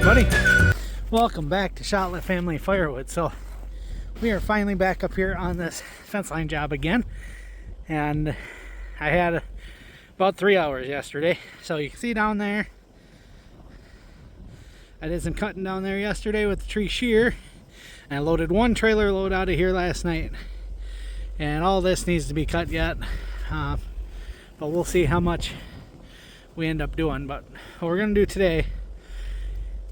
everybody. Welcome back to Shotlet Family Firewood. So we are finally back up here on this fence line job again, and I had about 3 hours yesterday. So you can see down there, I did some cutting down there yesterday with the tree shear, and I loaded one trailer load out of here last night, and all this needs to be cut yet, but we'll see how much we end up doing. But what we're gonna do today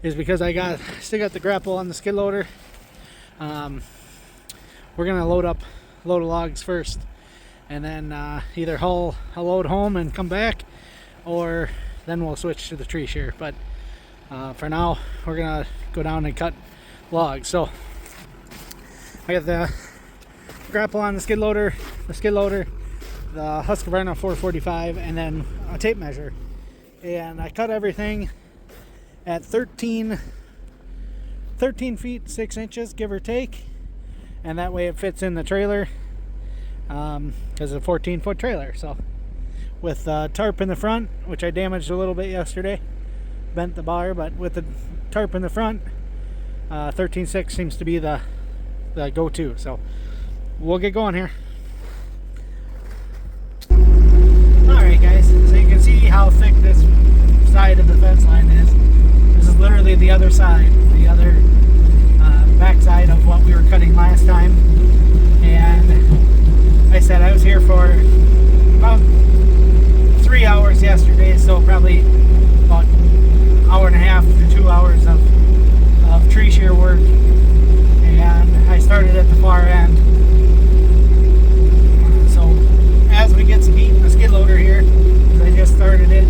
is, because I still got the grapple on the skid loader, we're gonna load a load of logs first, and then either haul a load home and come back, or then we'll switch to the tree shear. But for now, we're gonna go down and cut logs. So I got the grapple on the skid loader, the Husqvarna 445, and then a tape measure, and I cut everything at 13 feet 6 inches, give or take, and that way it fits in the trailer, because it's a 14-foot trailer. So with tarp in the front, which I damaged a little bit yesterday, bent the bar, but with the tarp in the front, 13.6 seems to be the go-to. So we'll get going here. Alright guys, so you can see how thick this side of the fence line is. This is literally the other side, the other back side of what we were cutting last time. And I said I was here for about 3 hours yesterday, so probably about an hour and a half to 2 hours of tree shear work. And I started at the far end. So as we get some heat in the skid loader here, because I just started it,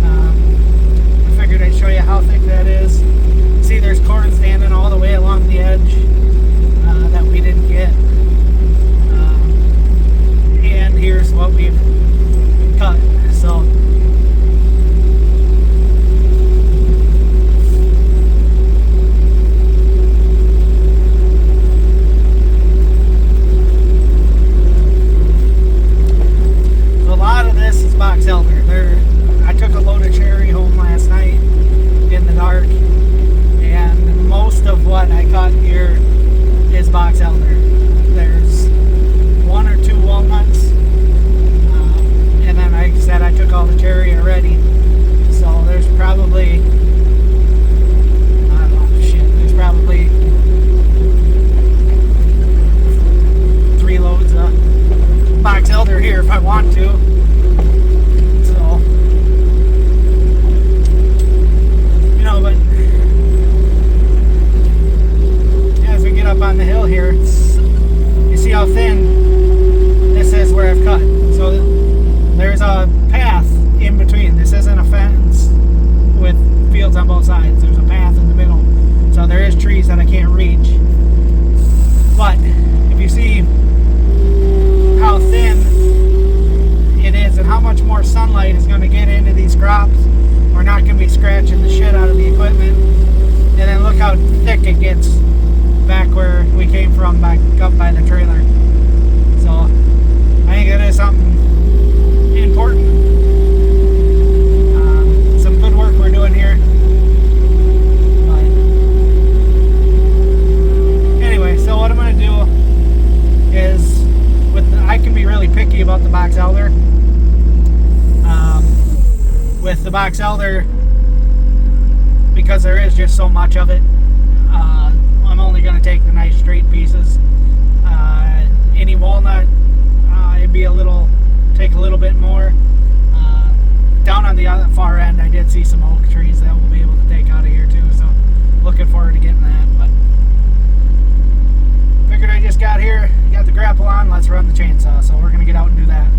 I figured I'd show you how thick that is. See, there's corn standing all the way along the edge that we didn't get. And here's what we've cut. So a lot of this is box elder. I took a load of cherry home last night in the dark, and most of what I cut here is box elder. There's 1 or 2 walnuts, and then like I said, I took all the cherry already, so there's probably, there's probably 3 loads of box elder here if I want to. So, you know, but as we get up on the hill here, you see how thin this is where I've cut. So there's a path in between. This isn't a fence with fields on both sides. There's a path in the middle. So there is trees that I can't reach. But if you see how thin it is and how much more sunlight is going to get into these crops, we're not going to be scratching the shit out of the equipment. And then look how thick it gets back where we came from, back up by the trailer. So I think it is something important. Some good work we're doing here. But anyway, so what I'm going to do is, I can be really picky about the box elder. With the box elder, because there is just so much of it, I'm only going to take the nice straight pieces. Any walnut, it'd be take a little bit more. Down on the other far end, I did see some oak trees that we'll be able to take out of here too, so looking forward to getting that. But figured I just got here, got the grapple on, let's run the chainsaw. So we're going to get out and do that.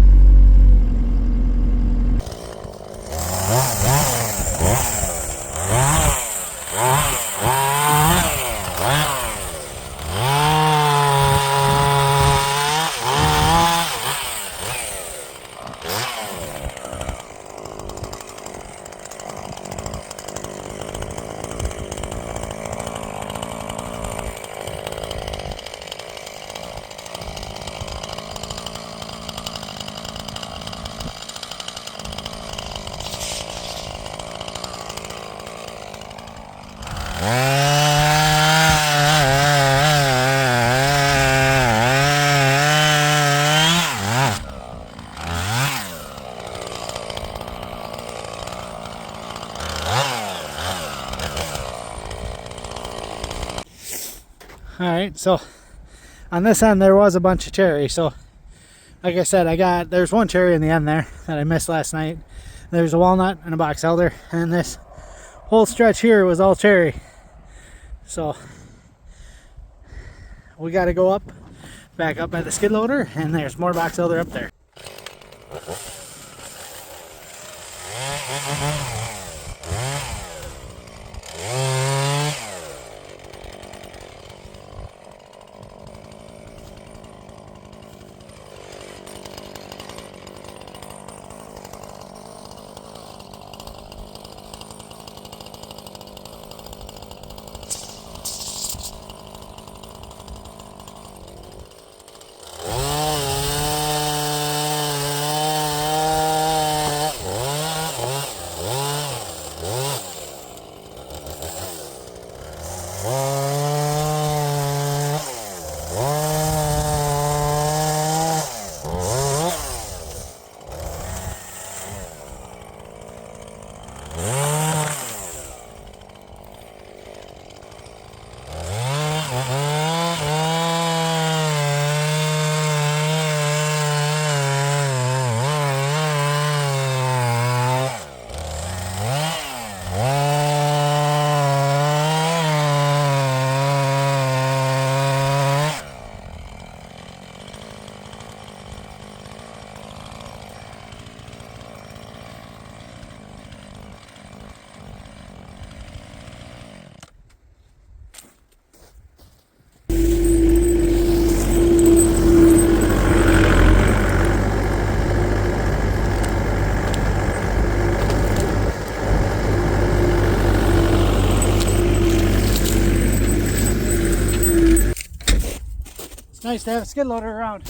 Alright, so on this end there was a bunch of cherry. So like I said, there's one cherry in the end there that I missed last night. There's a walnut and a box elder, and this whole stretch here was all cherry. So we got to go up, back up by the skid loader, and there's more box elder up there. Nice to have a skid loader around.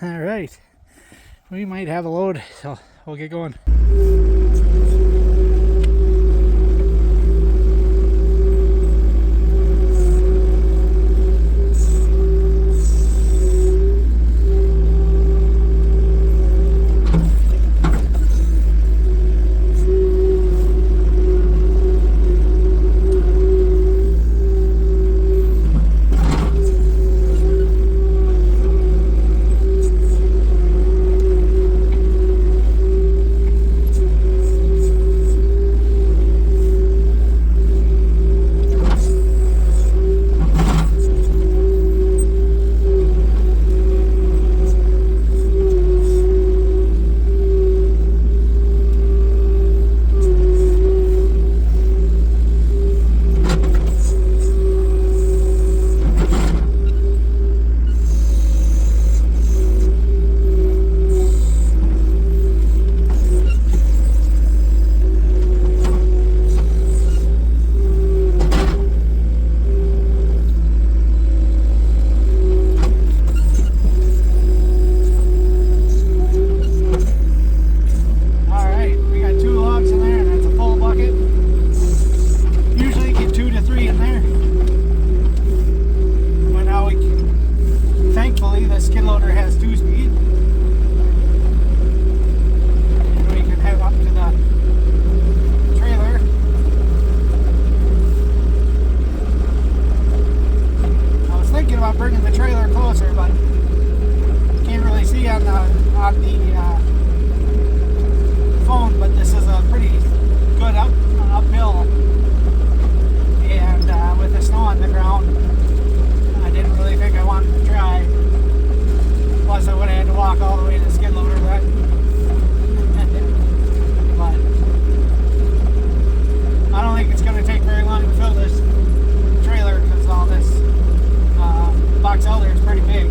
All right, we might have a load, so we'll get going. skid loader has 2-speed. And we can head up to the trailer. I was thinking about bringing the trailer closer, but can't really see on the phone, but this is a pretty good uphill, and with the snow on the ground, I didn't really think I wanted to try. Plus, I would have had to walk all the way to the skid loader, but I don't think it's going to take very long to fill this trailer because all this box elder is pretty big.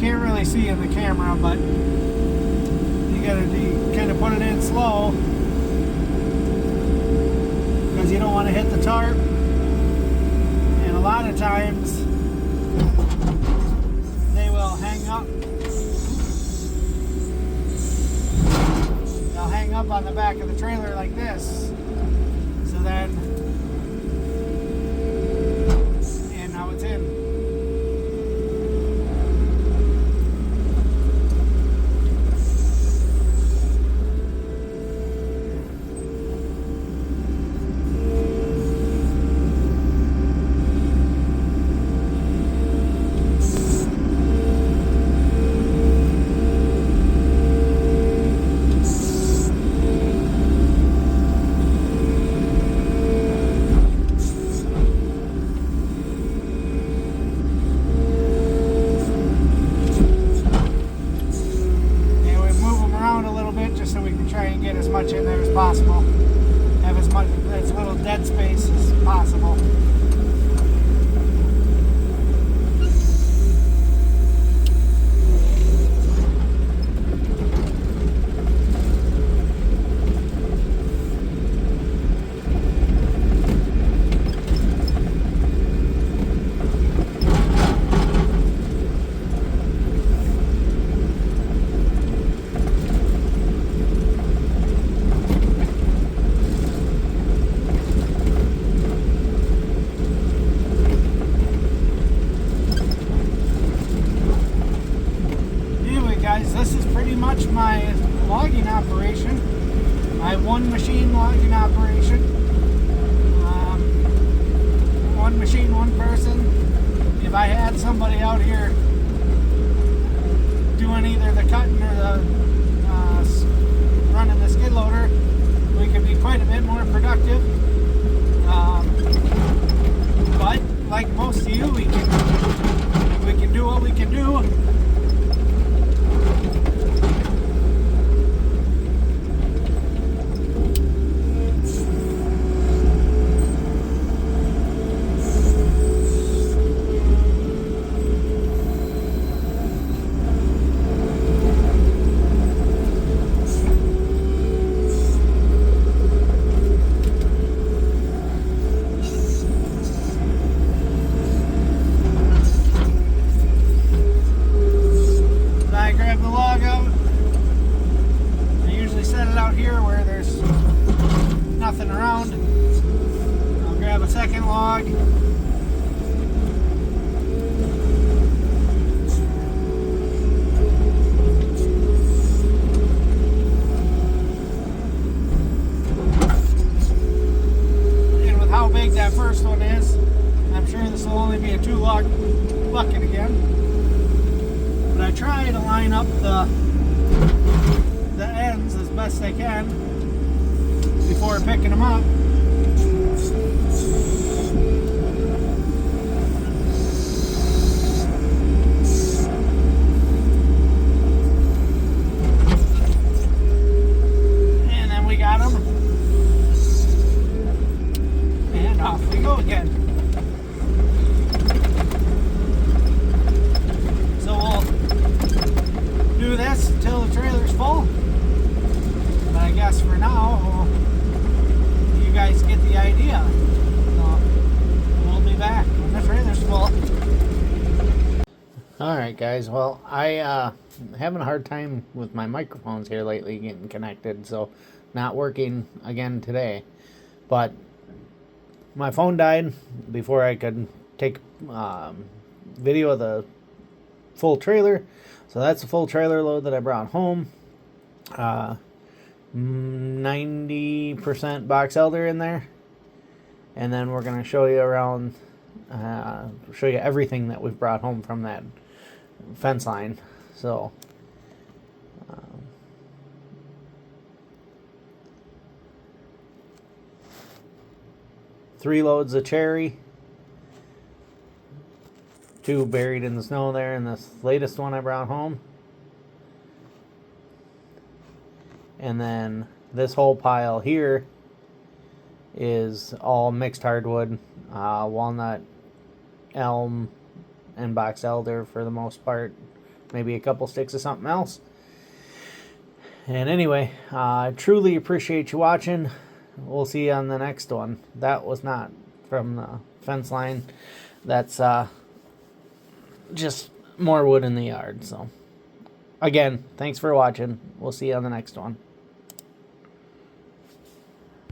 Can't really see in the camera, but you gotta kind of put it in slow because you don't want to hit the tarp, and a lot of times they will hang up. They'll hang up on the back of the trailer like this, so then, and now it's in. So we can try and get as much in there as possible, have as little dead space as possible. This is pretty much my logging operation, my one machine logging operation. One machine, one person. If I had somebody out here doing either the cutting or the running the skid loader, we could be quite a bit more productive. But like most of you, we can do what we can do. Nothing around. I'll grab a second log. And with how big that first one is, I'm sure this will only be a 2-log bucket again. But I try to line up the ends as best I can before picking them up. And then we got them. And off we go again. So we'll do this until the trailer's full. But I guess for now, you idea. So we'll be back when the trailer's full. Alright guys, well I having a hard time with my microphones here lately getting connected, so not working again today. But my phone died before I could take video of the full trailer. So that's the full trailer load that I brought home. 90% box elder in there. And then we're going to show you around, show you everything that we've brought home from that fence line. So, 3 loads of cherry. 2 buried in the snow there, and this latest one I brought home. And then this whole pile here is all mixed hardwood, walnut, elm, and box elder for the most part. Maybe a couple sticks of something else. And anyway, I truly appreciate you watching. We'll see you on the next one. That was not from the fence line. That's just more wood in the yard. So again, thanks for watching. We'll see you on the next one.